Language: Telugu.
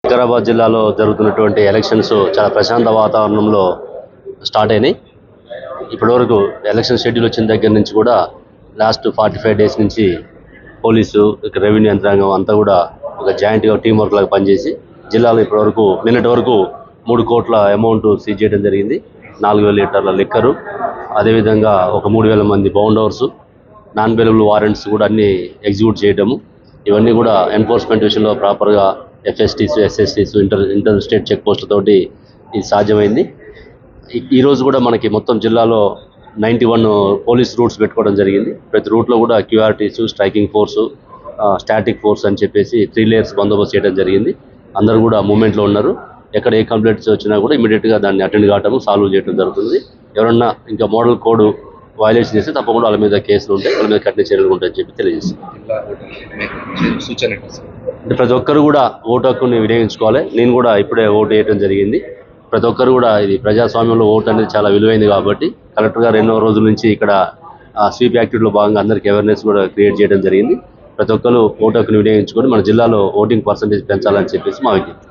వికారాబాద్ జిల్లాలో జరుగుతున్నటువంటి ఎలక్షన్స్ చాలా ప్రశాంత వాతావరణంలో స్టార్ట్ అయినాయి. ఇప్పటివరకు ఎలక్షన్ షెడ్యూల్ వచ్చిన దగ్గర నుంచి కూడా లాస్ట్ 45 డేస్ నుంచి పోలీసు, రెవెన్యూ యంత్రాంగం అంతా కూడా ఒక జాయింట్గా టీం వర్క్ లాగా పనిచేసి జిల్లాలో ఇప్పటివరకు నిన్నటి వరకు 3 కోట్ల అమౌంట్ సీజ్ చేయడం జరిగింది. 4,000 లీటర్ల లిక్కరు, అదేవిధంగా ఒక 3,000 మంది బౌండర్స్, నాన్ బెయిలబుల్ వారెంట్స్ కూడా అన్ని ఎగ్జిక్యూట్ చేయడము. ఇవన్నీ కూడా ఎన్ఫోర్స్మెంట్ విషయంలో ప్రాపర్గా FSTs, SSTs, inter state check పోస్టులతోటి ఇది సాధ్యమైంది. ఈరోజు కూడా మనకి మొత్తం జిల్లాలో 91 పోలీస్ రూట్స్ పెట్టుకోవడం జరిగింది. ప్రతి రూట్లో కూడా QRTs, striking force, static force అని చెప్పేసి 3 లేయర్స్ బందోబస్తు చేయడం జరిగింది. అందరూ కూడా మూమెంట్లో ఉన్నారు. ఎక్కడ ఏ కంప్లైంట్స్ వచ్చినా కూడా ఇమీడియట్గా దాన్ని అటెండ్ కావటము, సాల్వ్ చేయడం జరుగుతుంది. ఎవరన్నా ఇంకా మోడల్ కోడ్ వైలేషన్ చేస్తే తప్పకుండా వాళ్ళ మీద కేసులు ఉంటాయి, వాళ్ళ మీద కఠిన చర్యలు ఉంటాయని చెప్పి తెలియజేస్తుంది. అంటే ప్రతి ఒక్కరు కూడా ఓటు హక్కుని వినియోగించుకోవాలి. నేను కూడా ఇప్పుడే ఓటు వేయడం జరిగింది. ప్రతి ఒక్కరు కూడా ఇది ప్రజాస్వామ్యంలో ఓటు అనేది చాలా విలువైంది కాబట్టి కలెక్టర్ గారు ఎన్నో రోజుల నుంచి ఇక్కడ స్వీప్ యాక్టివిటీలో భాగంగా అందరికీ అవేర్నెస్ కూడా క్రియేట్ చేయడం జరిగింది. ప్రతి ఒక్కరు ఓటు హక్కుని వినియోగించుకొని మన జిల్లాలో ఓటింగ్ పర్సంటేజ్ పెంచాలని చెప్పేసి మా విజ్ఞప్తి.